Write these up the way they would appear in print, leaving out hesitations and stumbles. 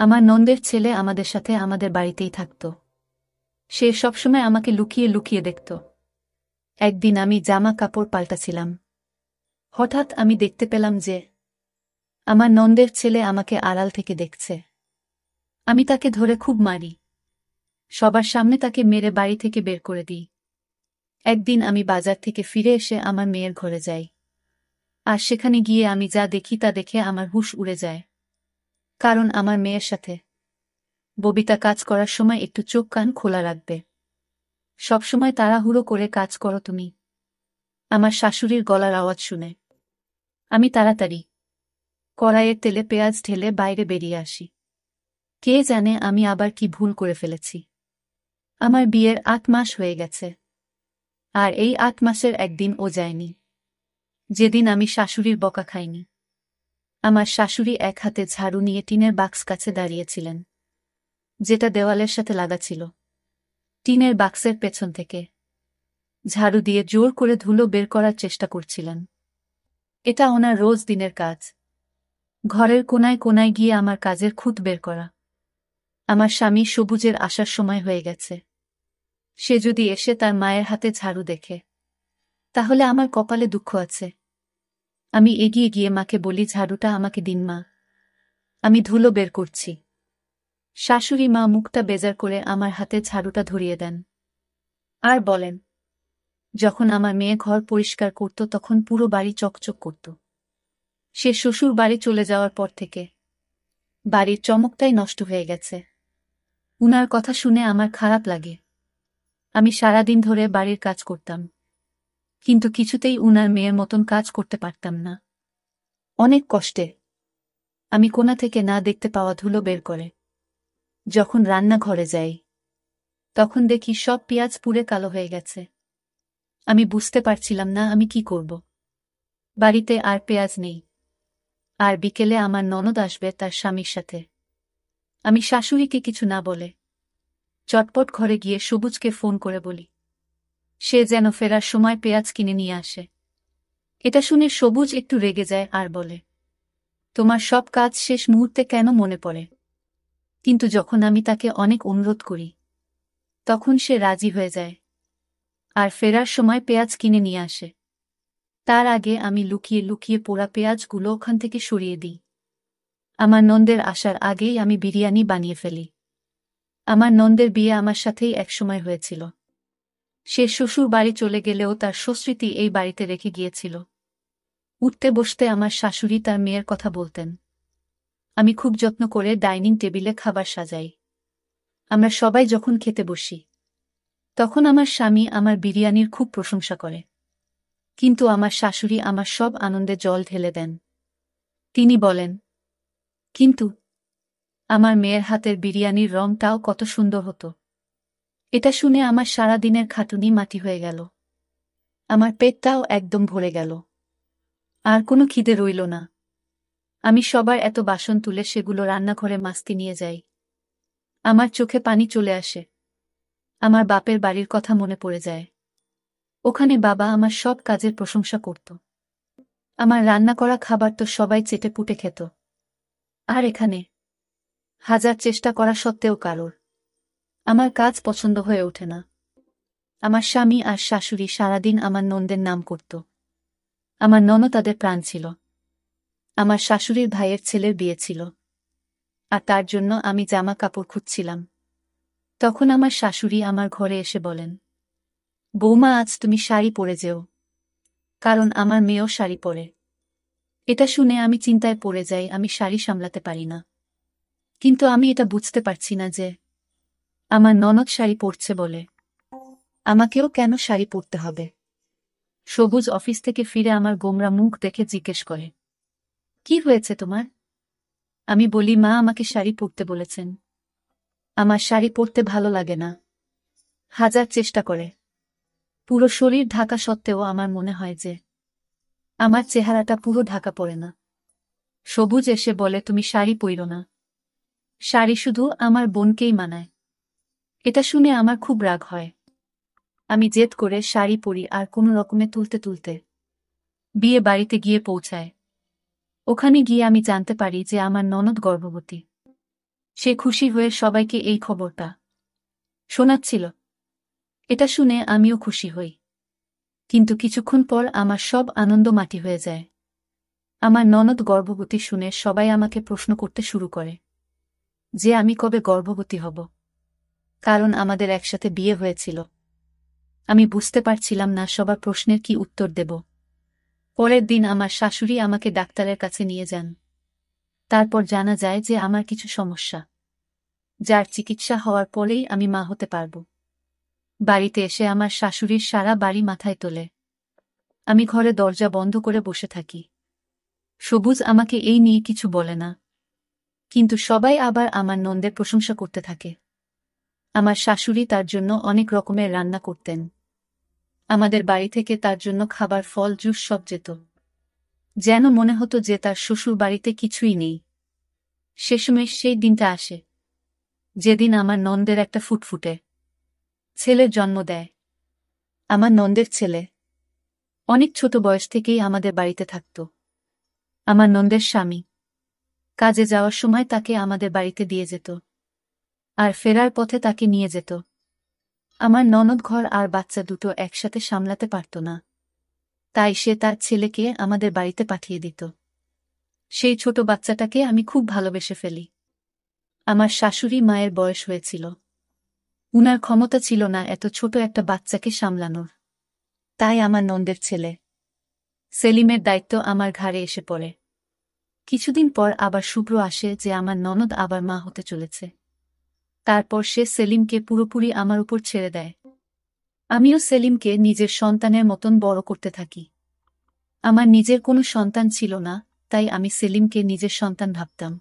আমার নন্দের ছেলে আমাদের সাথে আমাদের বাড়িতেই থাকত। সে সবসময় আমাকে লুকিয়ে লুকিয়ে দেখত। একদিন আমি জামা কাপড় পাল্টাছিলাম। হঠাৎ আমি দেখতে পেলাম যে আমার নন্দের ছেলে আমাকে আড়াল থেকে দেখছে। আমি তাকে ধরে খুব মারি। সবার সামনে তাকে মেরে বাড়ি থেকে বের করে দিই। একদিন আমি বাজার থেকে ফিরে এসে আমার মেয়ের ঘরে যাই। আর সেখানে গিয়ে আমি যা দেখি তা দেখে আমার হুঁশ উড়ে যায়। কারণ আমার মেয়ের সাথে ববিতা কাজ করার সময় একটু চোখ কান খোলা রাখবে। সবসময় তাড়াহুড়ো করে কাজ করো তুমি। আমার শাশুড়ির গলার আওয়াজ শুনে আমি তাড়াতাড়ি কড়াইয়ের তেলে পেঁয়াজ ঢেলে বাইরে বেরিয়ে আসি। কে জানে আমি আবার কি ভুল করে ফেলেছি। আমার বিয়ের ৮ মাস হয়ে গেছে। আর এই ৮ মাসের একদিন ও যায়নি যেদিন আমি শাশুড়ির বকা খাইনি। আমার শাশুড়ি এক হাতে ঝাড়ু নিয়ে টিনের বাক্স কাছে দাঁড়িয়েছিলেন, যেটা দেওয়ালের সাথে লাগা ছিল। টিনের বাক্সের পেছন থেকে ঝাড়ু দিয়ে জোর করে ধুলো বের করার চেষ্টা করছিলেন। এটা ওনার রোজ দিনের কাজ। ঘরের কোনায় কোনায় গিয়ে আমার কাজের খুঁত বের করা। আমার স্বামী সবুজের আসার সময় হয়ে গেছে। সে যদি এসে তার মায়ের হাতে ঝাড়ু দেখে, তাহলে আমার কপালে দুঃখ আছে। আমি এগিয়ে গিয়ে মাকে বলি, ঝাড়ুটা আমাকে দিন মা, আমি ধুলো বের করছি। শাশুড়ি মা মুখটা বেজার করে আমার হাতে ঝাড়ুটা ধরিয়ে দেন আর বলেন, যখন আমার মেয়ে ঘর পরিষ্কার করত তখন পুরো বাড়ি চকচক করত। সে শ্বশুর বাড়ি চলে যাওয়ার পর থেকে বাড়ির চমকটাই নষ্ট হয়ে গেছে। উনার কথা শুনে আমার খারাপ লাগে। আমি সারাদিন ধরে বাড়ির কাজ করতাম, কিন্তু কিছুতেই উনার মেয়ের মতন কাজ করতে পারতাম না। অনেক কষ্টে আমি কোণা থেকে না দেখতে পাওয়া ধুলো বের করে যখন রান্নাঘরে যাই, তখন দেখি সব পেঁয়াজ পুড়ে কালো হয়ে গেছে। আমি বুঝতে পারছিলাম না আমি কি করব। বাড়িতে আর পেঁয়াজ নেই। আর বিকেলে আমার ননদ আসবে তার স্বামীর সাথে। আমি শাশুড়িকে কিছু না বলে চটপট ঘরে গিয়ে সবুজকে ফোন করে বলি সে যেন ফেরার সময় পেঁয়াজ কিনে নিয়ে আসে। এটা শুনে সবুজ একটু রেগে যায় আর বলে, তোমার সব কাজ শেষ মুহূর্তে কেন মনে পড়ে? কিন্তু যখন আমি তাকে অনেক অনুরোধ করি, তখন সে রাজি হয়ে যায় আর ফেরার সময় পেঁয়াজ কিনে নিয়ে আসে। তার আগে আমি লুকিয়ে লুকিয়ে পোড়া পেঁয়াজগুলো ওখান থেকে সরিয়ে দিই। আমার নন্দের আসার আগেই আমি বিরিয়ানি বানিয়ে ফেলি। আমার নন্দের বিয়ে আমার সাথেই একসময় হয়েছিল। সে শ্বশুর বাড়ি চলে গেলেও তার সুস্মৃতি এই বাড়িতে রেখে গিয়েছিল। উঠতে বসতে আমার শাশুড়ি তার মেয়ের কথা বলতেন। আমি খুব যত্ন করে ডাইনিং টেবিলে খাবার সাজাই। আমরা সবাই যখন খেতে বসি, তখন আমার স্বামী আমার বিরিয়ানির খুব প্রশংসা করে। কিন্তু আমার শাশুড়ি আমার সব আনন্দে জল ঢেলে দেন। তিনি বলেন, কিন্তু আমার মেয়ের হাতের বিরিয়ানির রংটাও কত সুন্দর হতো। এটা শুনে আমার সারা দিনের খাটুনি মাটি হয়ে গেল। আমার পেটটাও একদম ভরে গেল। আর কোনো খিদে রইল না। আমি সবার এত বাসন তুলে সেগুলো রান্নাঘরে মাজতে নিয়ে যাই। আমার চোখে পানি চলে আসে। আমার বাপের বাড়ির কথা মনে পড়ে যায়। ওখানে বাবা আমার সব কাজের প্রশংসা করত। আমার রান্না করা খাবার তো সবাই চেটেপুটে খেত। আর এখানে হাজার চেষ্টা করা সত্ত্বেও কারোর আমার কাজ পছন্দ হয়ে ওঠে না। আমার স্বামী আর শাশুড়ি সারাদিন আমার নন্দের নাম করত। আমার ননদ তাদের প্রাণ ছিল। আমার শাশুড়ির ভাইয়ের ছেলের বিয়ে ছিল, আর তার জন্য আমি জামা কাপড় খুঁজছিলাম। তখন আমার শাশুড়ি আমার ঘরে এসে বলেন, বৌমা, আজ তুমি শাড়ি পরে যেও, কারণ আমার মেয়েও শাড়ি পরে। এটা শুনে আমি চিন্তায় পড়ে যাই। আমি শাড়ি সামলাতে পারি না। কিন্তু আমি এটা বুঝতে পারছি না যে আমার ননদ শাড়ি পরছে বলে আমাকেও কেন শাড়ি পরতে হবে। সবুজ অফিস থেকে ফিরে আমার গোমরা মুখ দেখে জিজ্ঞেস করে, কি হয়েছে তোমার? আমি বলি, মা আমাকে শাড়ি পরতে বলেছেন। আমার শাড়ি পরতে ভালো লাগে না। হাজার চেষ্টা করে পুরো শরীর ঢাকা সত্ত্বেও আমার মনে হয় যে আমার চেহারাটা পুরো ঢাকা পড়ে না। সবুজ এসে বলে, তুমি শাড়ি পইরো না। শাড়ি শুধু আমার বোনকেই মানায়। এটা শুনে আমার খুব রাগ হয়। আমি জেদ করে শাড়ি পরি আর কোনো রকমে তুলতে তুলতে বিয়ে বাড়িতে গিয়ে পৌঁছায়। ওখানে গিয়ে আমি জানতে পারি যে আমার ননদ গর্ভবতী। সে খুশি হয়ে সবাইকে এই খবরটা শোনাচ্ছিল। এটা শুনে আমিও খুশি হই। কিন্তু কিছুক্ষণ পর আমার সব আনন্দ মাটি হয়ে যায়। আমার ননদ গর্ভবতী শুনে সবাই আমাকে প্রশ্ন করতে শুরু করে যে আমি কবে গর্ভবতী হব, কারণ আমাদের একসাথে বিয়ে হয়েছিল। আমি বুঝতে পারছিলাম না সবার প্রশ্নের কি উত্তর দেব। পরের দিন আমার শাশুড়ি আমাকে ডাক্তারের কাছে নিয়ে যান। তারপর জানা যায় যে আমার কিছু সমস্যা, যার চিকিৎসা হওয়ার পরেই আমি মা হতে পারব। বাড়িতে এসে আমার শাশুড়ির সারা বাড়ি মাথায় তোলে। আমি ঘরে দরজা বন্ধ করে বসে থাকি। সবুজ আমাকে এই নিয়ে কিছু বলে না, কিন্তু সবাই আবার আমার নন্দের প্রশংসা করতে থাকে। আমার শাশুড়ি তার জন্য অনেক রকমের রান্না করতেন। আমাদের বাড়ি থেকে তার জন্য খাবার, ফল, জুস সব যেত। যেন মনে হতো যে তার শ্বশুর বাড়িতে কিছুই নেই। শেষমেশ সেই দিনটা আসে যেদিন আমার নন্দের একটা ফুটফুটে ছেলের জন্ম দেয়। আমার নন্দের ছেলে অনেক ছোট বয়স থেকেই আমাদের বাড়িতে থাকত। আমার নন্দের স্বামী কাজে যাওয়ার সময় তাকে আমাদের বাড়িতে দিয়ে যেত, আর ফেরার পথে তাকে নিয়ে যেত। আমার ননদ ঘর আর বাচ্চা দুটো একসাথে সামলাতে পারত না, তাই সে তার ছেলেকে আমাদের বাড়িতে পাঠিয়ে দিত। সেই ছোট বাচ্চাটাকে আমি খুব ভালোবেসে ফেলি। আমার শাশুড়ি মায়ের বয়স হয়েছিল, উনার ক্ষমতা ছিল না এত ছোট একটা বাচ্চাকে সামলানোর। তাই আমার নন্দের ছেলে সেলিমের দায়িত্ব আমার ঘাড়ে এসে পড়ে। কিছুদিন পর আবার শুভ্র আসে যে আমার ননদ আবার মা হতে চলেছে। তারপর সে সেলিমকে পুরোপুরি আমার উপর ছেড়ে দেয়। আমিও সেলিমকে নিজের সন্তানের মতন বড় করতে থাকি। আমার নিজের কোনো সন্তান ছিল না, তাই আমি সেলিমকে নিজের সন্তান ভাবতাম।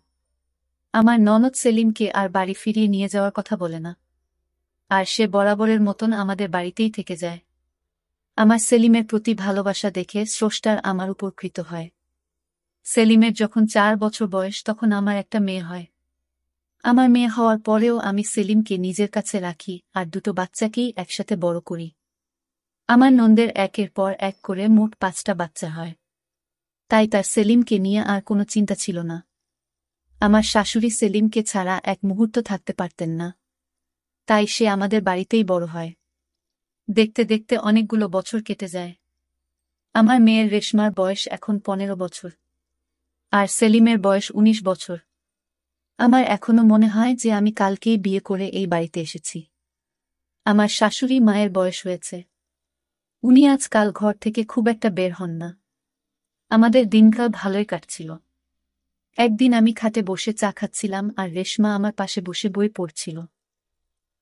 আমার ননদ সেলিমকে আর বাড়ি ফিরিয়ে নিয়ে যাওয়ার কথা বলে না, আর সে বরাবরের মতন আমাদের বাড়িতেই থেকে যায়। আমার সেলিমের প্রতি ভালোবাসা দেখে স্রষ্টার আমার উপর কৃত হয়। সেলিমের যখন 4 বছর বয়স তখন আমার একটা মেয়ে হয়। আমার মেয়ে হওয়ার পরেও আমি সেলিমকে নিজের কাছে রাখি আর দুটো বাচ্চাকেই একসাথে বড় করি। আমার নন্দের একের পর এক করে মোট 5টা বাচ্চা হয়, তাই তার সেলিমকে নিয়ে আর কোনো চিন্তা ছিল না। আমার শাশুড়ি সেলিমকে ছাড়া এক মুহূর্ত থাকতে পারতেন না, তাই সে আমাদের বাড়িতেই বড় হয়। দেখতে দেখতে অনেকগুলো বছর কেটে যায়। আমার মেয়ের রেশমার বয়স এখন 15 বছর, আর সেলিমের বয়স 19 বছর। আমার এখনো মনে হয় যে আমি কালকেই বিয়ে করে এই বাড়িতে এসেছি। আমার শাশুড়ি মায়ের বয়স হয়েছে, উনি আজকাল ঘর থেকে খুব একটা বের হন না। আমাদের দিনকাল ভালোই কাটছিল। একদিন আমি খাটে বসে চা খাচ্ছিলাম আর রেশমা আমার পাশে বসে বই পড়ছিল।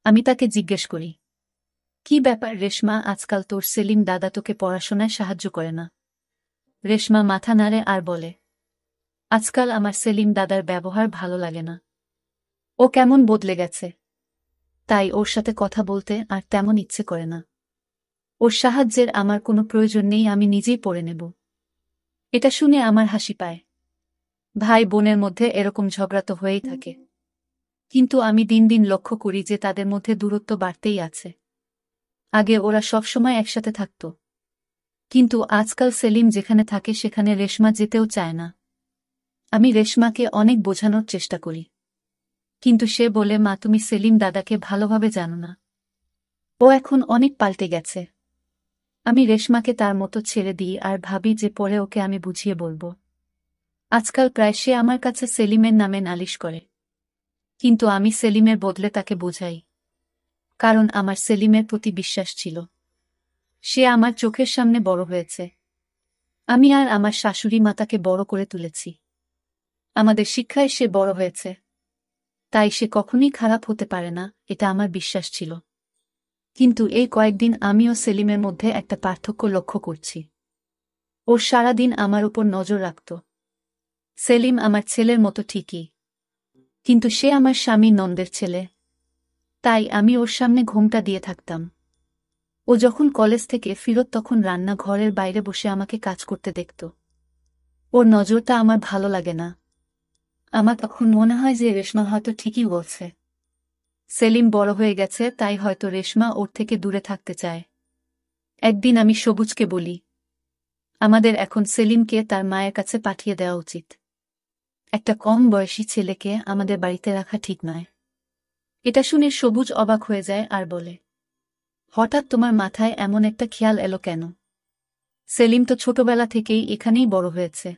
আমি তাকে জিজ্ঞেস করি, কি ব্যাপার রেশমা, আজকাল তোর সেলিম দাদা তোকে পড়াশোনায় সাহায্য করে না? রেশমা মাথা নাড়ে আর বলে, আজকাল আমার সেলিম দাদার ব্যবহার ভালো লাগে না। ও কেমন বদলে গেছে, তাই ওর সাথে কথা বলতে আর তেমন ইচ্ছে করে না। ওর সাহায্যের আমার কোনো প্রয়োজন নেই, আমি নিজেই পড়ে নেব। এটা শুনে আমার হাসি পায়। ভাই বোনের মধ্যে এরকম ঝগড়া তো হয়েই থাকে, কিন্তু আমি দিন দিন লক্ষ্য করি যে তাদের মধ্যে দূরত্ব বাড়তেই আছে। আগে ওরা সবসময় একসাথে থাকত, কিন্তু আজকাল সেলিম যেখানে থাকে সেখানে রেশমা যেতেও চায় না। আমি রেশমাকে অনেক বোঝানোর চেষ্টা করি, কিন্তু সে বলে, মা তুমি সেলিম দাদাকে ভালোভাবে জানো না, ও এখন অনেক পাল্টে গেছে। আমি রেশমাকে তার মতো ছেড়ে দিই আর ভাবি যে পরে ওকে আমি বুঝিয়ে বলবো। আজকাল প্রায় সে আমার কাছে সেলিমের নামে নালিশ করে, কিন্তু আমি সেলিমের বদলে তাকে বোঝাই, কারণ আমার সেলিমের প্রতি বিশ্বাস ছিল। সে আমার চোখের সামনে বড় হয়েছে। আমি আর আমার শাশুড়ি মা তাকে বড় করে তুলেছি। আমাদের শিক্ষায় সে বড় হয়েছে, তাই সে কখনই খারাপ হতে পারে না, এটা আমার বিশ্বাস ছিল। কিন্তু এই কয়েকদিন আমিও সেলিমের মধ্যে একটা পার্থক্য লক্ষ্য করছি। ও সারাদিন আমার উপর নজর রাখত। সেলিম আমার ছেলের মতো ঠিকই, কিন্তু সে আমার স্বামী নন্দের ছেলে, তাই আমি ওর সামনে ঘোমটা দিয়ে থাকতাম। ও যখন কলেজ থেকে ফিরত তখন রান্না ঘরের বাইরে বসে আমাকে কাজ করতে দেখত। ওর নজরটা আমার ভালো লাগে না। আমার তখন মনে হয় যে রেশমা হয়তো ঠিকই বলছে। সেলিম বড় হয়ে গেছে, তাই হয়তো রেশমা ওর থেকে দূরে থাকতে চায়। একদিন আমি সবুজকে বলি, আমাদের এখন সেলিমকে তার মায়ের কাছে পাঠিয়ে দেওয়া উচিত। একটা কম বয়সী ছেলেকে আমাদের বাড়িতে রাখা ঠিক নয়। এটা শুনে সবুজ অবাক হয়ে যায় আর বলে, হঠাৎ তোমার মাথায় এমন একটা খেয়াল এলো কেন? সেলিম তো ছোটবেলা থেকেই এখানেই বড় হয়েছে।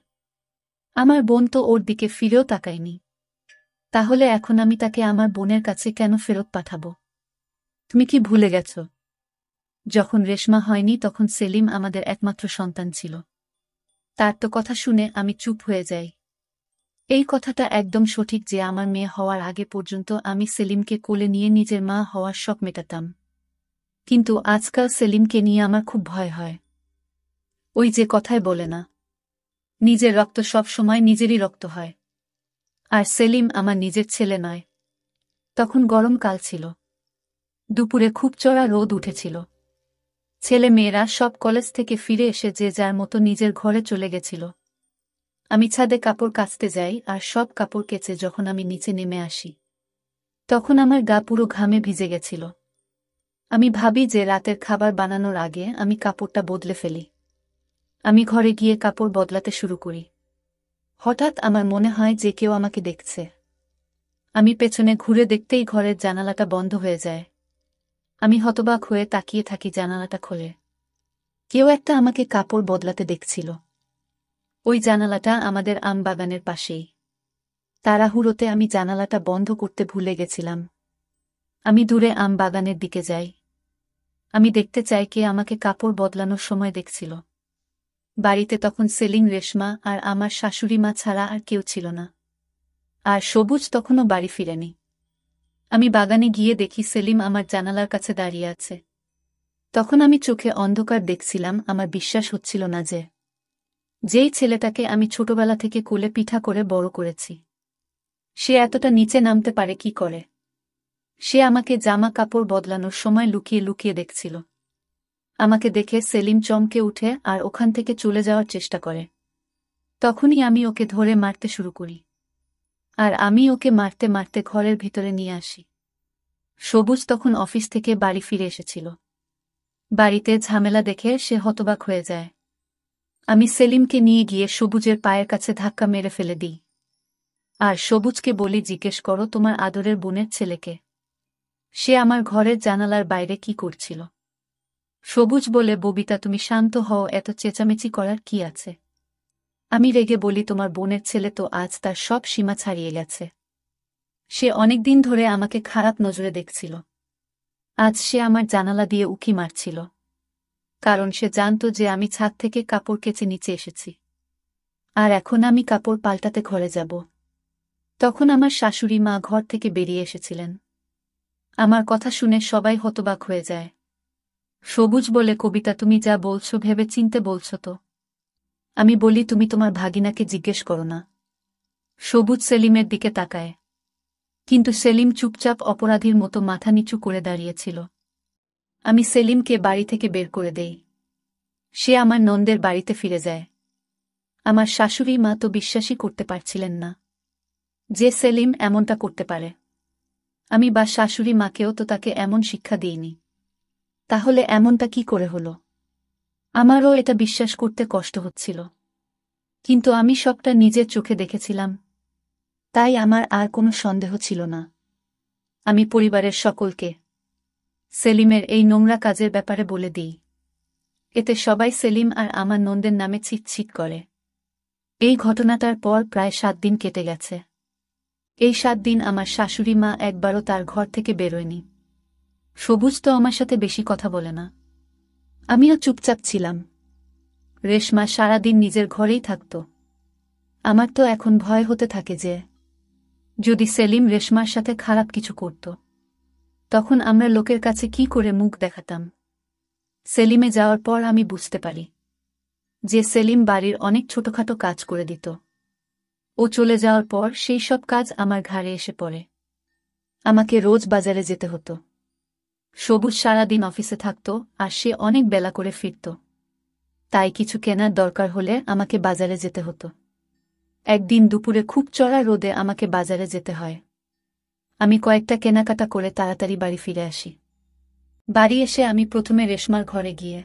আমার বোন তো ওর দিকে ফিরেও তাকায়নি। তাহলে এখন আমি তাকে আমার বোনের কাছে কেন ফেরত পাঠাবো? তুমি কি ভুলে গেছ যখন রেশমা হয়নি তখন সেলিম আমাদের একমাত্র সন্তান ছিল? তার তো কথা শুনে আমি চুপ হয়ে যাই। এই কথাটা একদম সঠিক যে আমার মেয়ে হওয়ার আগে পর্যন্ত আমি সেলিমকে কোলে নিয়ে নিজের মা হওয়ার শখ মেটাতাম। কিন্তু আজকাল সেলিমকে নিয়ে আমার খুব ভয় হয়। ওই যে কথায় বলে না, নিজের রক্ত সব সময় নিজেরই রক্ত হয়। আর সেলিম আমার নিজের ছেলে নয়। তখন গরমকাল ছিল। দুপুরে খুব চড়া রোদ উঠেছিল। ছেলে মেয়েরা সব কলেজ থেকে ফিরে এসে যে যার মতো নিজের ঘরে চলে গেছিল। আমি ছাদে কাপড় কাচতে যাই আর সব কাপড় কেচে যখন আমি নিচে নেমে আসি তখন আমার গা পুরো ঘামে ভিজে গেছিল। আমি ভাবি যে রাতের খাবার বানানোর আগে আমি কাপড়টা বদলে ফেলি। আমি ঘরে গিয়ে কাপড় বদলাতে শুরু করি। হঠাৎ আমার মনে হয় যে কেউ আমাকে দেখছে। আমি পেছনে ঘুরে দেখতেই ঘরের জানালাটা বন্ধ হয়ে যায়। আমি হতবাক হয়ে তাকিয়ে থাকি, জানালাটা খোলে। কেউ একটা আমাকে কাপড় বদলাতে দেখছিল। ওই জানালাটা আমাদের আম বাগানের পাশেই। তাড়াহুড়োতে আমি জানালাটা বন্ধ করতে ভুলে গেছিলাম। আমি দূরে আম বাগানের দিকে যাই। আমি দেখতে চাই কে আমাকে কাপড় বদলানোর সময় দেখছিল। বাড়িতে তখন সেলিম, রেশমা আর আমার শাশুড়ি মা ছাড়া আর কেউ ছিল না। আর সবুজ তখনও বাড়ি ফিরেনি। আমি বাগানে গিয়ে দেখি সেলিম আমার জানালার কাছে দাঁড়িয়ে আছে। তখন আমি চোখে অন্ধকার দেখছিলাম। আমার বিশ্বাস হচ্ছিল না যেই ছেলেটাকে আমি ছোটবেলা থেকে কোলে পিঠা করে বড় করেছি, সে এতটা নিচে নামতে পারে কি করে? সে আমাকে জামা কাপড় বদলানোর সময় লুকিয়ে লুকিয়ে দেখছিল। আমাকে দেখে সেলিম চমকে উঠে আর ওখান থেকে চলে যাওয়ার চেষ্টা করে। তখনই আমি ওকে ধরে মারতে শুরু করি। আর আমি ওকে মারতে মারতে ঘরের ভিতরে নিয়ে আসি। সবুজ তখন অফিস থেকে বাড়ি ফিরে এসেছিল। বাড়িতে ঝামেলা দেখে সে হতবাক হয়ে যায়। আমি সেলিমকে নিয়ে গিয়ে সবুজের পায়ের কাছে ধাক্কা মেরে ফেলে দিই। আর সবুজকে বলি, জিজ্ঞেস করো তোমার আদরের বোনের ছেলেকে, সে আমার ঘরের জানালার বাইরে কি করছিল? সবুজ বলে, ববিতা তুমি শান্ত হও, এত চেঁচামেচি করার কি আছে? আমি রেগে বলি, তোমার বোনের ছেলে তো আজ তার সব সীমা ছাড়িয়ে গেছে। সে অনেকদিন ধরে আমাকে খারাপ নজরে দেখছিল। আজ সে আমার জানালা দিয়ে উঁকি মারছিল, কারণ সে জানত যে আমি ছাদ থেকে কাপড় কেচে নিচে এসেছি। আর এখন আমি কাপড় পাল্টাতে ঘরে যাব। তখন আমার শাশুড়ি মা ঘর থেকে বেরিয়ে এসেছিলেন। আমার কথা শুনে সবাই হতবাক হয়ে যায়। সবুজ বলে, কবিতা তুমি যা বলছো ভেবে চিনতে বলছো তো? আমি বলি, তুমি তোমার ভাগিনাকে জিজ্ঞেস করো না। সবুজ সেলিমের দিকে তাকায়, কিন্তু সেলিম চুপচাপ অপরাধীর মতো মাথা নিচু করে দাঁড়িয়েছিল। আমি সেলিমকে বাড়ি থেকে বের করে দেই। সে আমার নন্দের বাড়িতে ফিরে যায়। আমার শাশুড়ি মা তো বিশ্বাসই করতে পারছিলেন না যে সেলিম এমনটা করতে পারে। আমি বা শাশুড়ি মাকেও তো তাকে এমন শিক্ষা দিইনি। তাহলে এমনটা কি করে হলো? আমারও এটা বিশ্বাস করতে কষ্ট হচ্ছিল, কিন্তু আমি সবটা নিজের চোখে দেখেছিলাম, তাই আমার আর কোনো সন্দেহ ছিল না। আমি পরিবারের সকলকে সেলিমের এই নোংরা কাজের ব্যাপারে বলে দিই। এতে সবাই সেলিম আর আমার নন্দের নামে ছিটছিট করে। এই ঘটনাটার পর প্রায় 7 দিন কেটে গেছে। এই 7 দিন আমার শাশুড়ি মা একবারও তার ঘর থেকে বেরোয়নি। সবুজ তো আমার সাথে বেশি কথা বলে না। আমিও চুপচাপ ছিলাম। রেশমা সারাদিন নিজের ঘরেই থাকত। আমার তো এখন ভয় হতে থাকে যে যদি সেলিম রেশমার সাথে খারাপ কিছু করত, তখন আমরা লোকের কাছে কি করে মুখ দেখাতাম। সেলিমে যাওয়ার পর আমি বুঝতে পারি যে সেলিম বাড়ির অনেক ছোটখাটো কাজ করে দিত। ও চলে যাওয়ার পর সেই সব কাজ আমার ঘাড়ে এসে পড়ে। আমাকে রোজ বাজারে যেতে হতো। সবুজ সারাদিন অফিসে থাকত আর সে অনেক বেলা করে ফিরত। তাই কিছু কেনার দরকার হলে আমাকে বাজারে যেতে হতো। একদিন দুপুরে খুব চড়া রোদে আমাকে বাজারে যেতে হয়। আমি কয়েকটা কেনাকাটা করে তাড়াতাড়ি বাড়ি ফিরে আসি। বাড়ি এসে আমি প্রথমে রেশমার ঘরে গিয়ে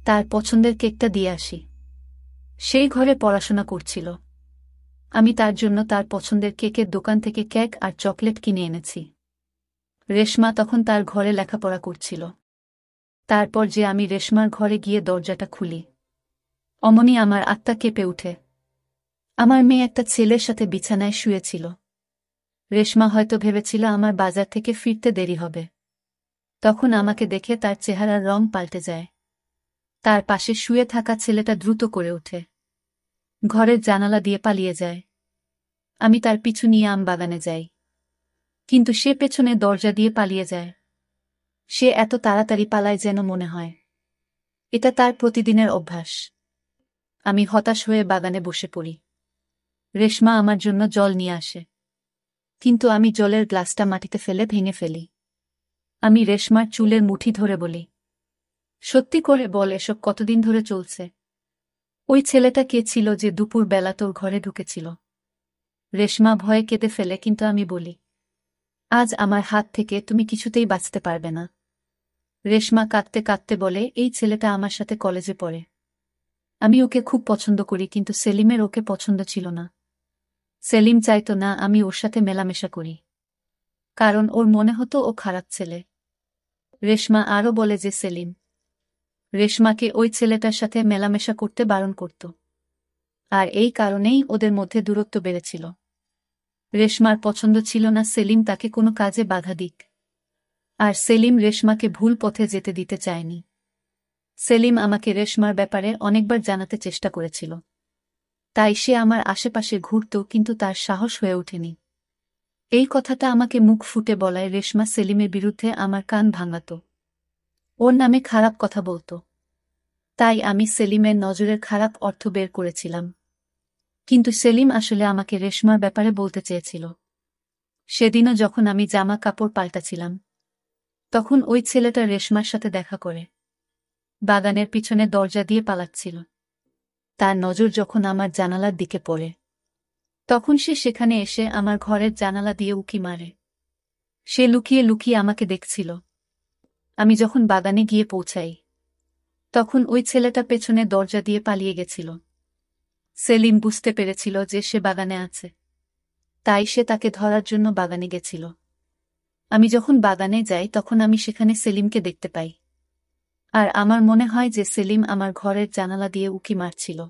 তার পছন্দের কেকটা দিয়ে আসি। সেই ঘরে পড়াশোনা করছিল। আমি তার জন্য তার পছন্দের কেকের দোকান থেকে কেক আর চকলেট কিনে এনেছি। রেশমা তখন তার ঘরে লেখাপড়া করছিল। তারপর যে আমি রেশমার ঘরে গিয়ে দরজাটা খুলি, অমনি আমার আত্মা কেঁপে উঠে। আমার মেয়ে একটা ছেলের সাথে বিছানায় শুয়েছিল। রেশমা হয়তো ভেবেছিল আমার বাজার থেকে ফিরতে দেরি হবে। তখন আমাকে দেখে তার চেহারার রং পাল্টে যায়। তার পাশে শুয়ে থাকা ছেলেটা দ্রুত করে ওঠে, ঘরের জানালা দিয়ে পালিয়ে যায়। আমি তার পিছু নিয়ে আম বাগানে যাই, কিন্তু সে পেছনে দরজা দিয়ে পালিয়ে যায়। সে এত তাড়াতাড়ি পালায় যেন মনে হয় এটা তার প্রতিদিনের অভ্যাস। আমি হতাশ হয়ে বাগানে বসে পড়ি। রেশমা আমার জন্য জল নিয়ে আসে, কিন্তু আমি জলের গ্লাসটা মাটিতে ফেলে ভেঙে ফেলি। আমি রেশমার চুলের মুঠি ধরে বলি, সত্যি করে বল, এসব কতদিন ধরে চলছে? ওই ছেলেটা কে ছিল যে দুপুর বেলা তোর ঘরে ঢুকেছিল? রেশমা ভয়ে কেঁদে ফেলে, কিন্তু আমি বলি, আজ আমার হাত থেকে তুমি কিছুতেই বাঁচতে পারবে না। রেশমা কাঁদতে কাঁদতে বলে, এই ছেলেটা আমার সাথে কলেজে পড়ে। আমি ওকে খুব পছন্দ করি, কিন্তু সেলিমের ওকে পছন্দ ছিল না। সেলিম চাইতো না আমি ওর সাথে মেলামেশা করি, কারণ ওর মনে হতো ও খারাপ ছেলে। রেশমা আরও বলে যে সেলিম রেশমাকে ওই ছেলেটার সাথে মেলামেশা করতে বারণ করত, আর এই কারণেই ওদের মধ্যে দূরত্ব বেড়েছিল। রেশমার পছন্দ ছিল না সেলিম তাকে কোনো কাজে বাধা দিক, আর সেলিম রেশমাকে ভুল পথে যেতে দিতে চায়নি। সেলিম আমাকে রেশমার ব্যাপারে অনেকবার জানাতে চেষ্টা করেছিল, তাই সে আমার আশেপাশে ঘুরত, কিন্তু তার সাহস হয়ে ওঠেনি। এই কথাটা আমাকে মুখ ফুটে বলায় রেশমা সেলিমের বিরুদ্ধে আমার কান ভাঙাত, ওর নামে খারাপ কথা বলত। তাই আমি সেলিমের নজরের খারাপ অর্থ বের করেছিলাম, কিন্তু সেলিম আসলে আমাকে রেশমার ব্যাপারে বলতে চেয়েছিল। সেদিনও যখন আমি জামা কাপড় পাল্টাছিলাম, তখন ওই ছেলেটা রেশমার সাথে দেখা করে বাগানের পিছনে দরজা দিয়ে পালাচ্ছিল। তার নজর যখন আমার জানালার দিকে পড়ে, তখন সে সেখানে এসে আমার ঘরের জানালা দিয়ে উঁকি মারে। সে লুকিয়ে লুকিয়ে আমাকে দেখছিল। আমি যখন বাগানে গিয়ে পৌঁছাই, তখন ওই ছেলেটা পেছনে দরজা দিয়ে পালিয়ে গেছিল। সেলিম বুঝতে পেরেছিল যে সে বাগানে আছে, তাই সে তাকে ধরার জন্য বাগানে গেছিল। আমি যখন বাগানে যাই, তখন আমি সেখানে সেলিমকে দেখতে পাই, আর আমার মনে হয় যে সেলিম আমার ঘরের জানালা দিয়ে উঁকি মারছিল।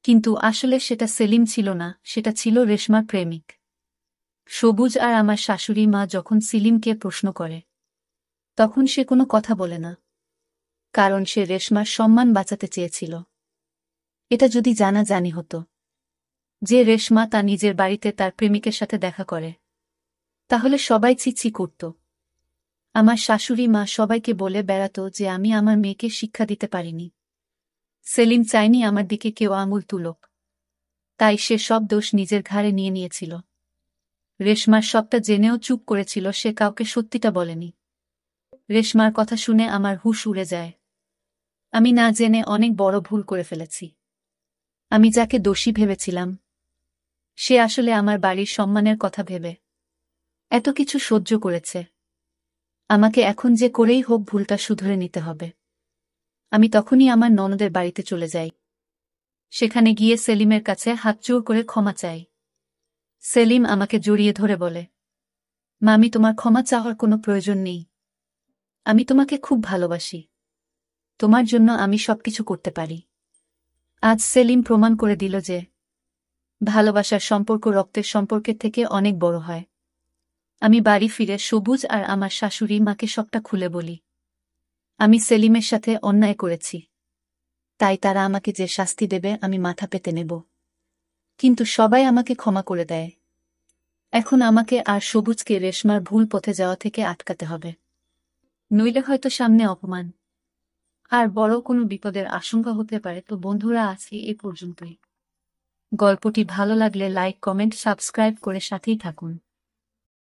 কিন্তু আসলে সেটা সেলিম ছিল না, সেটা ছিল রেশমার প্রেমিক সবুজ। আর আমার শাশুড়ি মা যখন সেলিমকে প্রশ্ন করে, তখন সে কোনো কথা বলে না, কারণ সে রেশমার সম্মান বাঁচাতে চেয়েছিল। এটা যদি জানাজানি হতো যে রেশমা তা নিজের বাড়িতে তার প্রেমিকের সাথে দেখা করে, তাহলে সবাই ছিছি করত। আমার শাশুড়ি মা সবাইকে বলে বেড়াতো যে আমি আমার মেয়েকে শিক্ষা দিতে পারিনি। সেলিম চায়নি আমার দিকে কেউ আঙুল তুলুক, তাই সে সব দোষ নিজের ঘাড়ে নিয়ে নিয়েছিল। রেশমার সবটা জেনেও চুপ করেছিল, সে কাউকে সত্যিটা বলেনি। রেশমার কথা শুনে আমার হুঁশ উড়ে যায়। আমি না জেনে অনেক বড় ভুল করে ফেলেছি। আমি যাকে দোষী ভেবেছিলাম, সে আসলে আমার বাড়ির সম্মানের কথা ভেবে এত কিছু সহ্য করেছে। আমাকে এখন যে করেই হোক ভুলটা শুধরে নিতে হবে। আমি তখনই আমার ননদের বাড়িতে চলে যাই। সেখানে গিয়ে সেলিমের কাছে হাত জোড় করে ক্ষমা চাই। সেলিম আমাকে জড়িয়ে ধরে বলে, মামি, তোমার ক্ষমা চাওয়ার কোনো প্রয়োজন নেই। আমি তোমাকে খুব ভালোবাসি। তোমার জন্য আমি সবকিছু করতে পারি। আজ সেলিম প্রমাণ করে দিল যে ভালোবাসার সম্পর্ক রক্তের সম্পর্কের থেকে অনেক বড় হয়। আমি বাড়ি ফিরে সবুজ আর আমার শাশুড়ি মাকে সবটা খুলে বলি। আমি সেলিমের সাথে অন্যায় করেছি, তাই তারা আমাকে যে শাস্তি দেবে আমি মাথা পেতে নেব। কিন্তু সবাই আমাকে ক্ষমা করে দেয়। এখন আমাকে আর সবুজকে রেশমার ভুল পথে যাওয়া থেকে আটকাতে হবে, নইলে হয়তো সামনে অপমান আর বড় কোনো বিপদের আশঙ্কা হতে পারে। তো বন্ধুরা, আজকে এই পর্যন্তই। গল্পটি ভালো লাগলে লাইক, কমেন্ট, সাবস্ক্রাইব করে সাথেই থাকুন।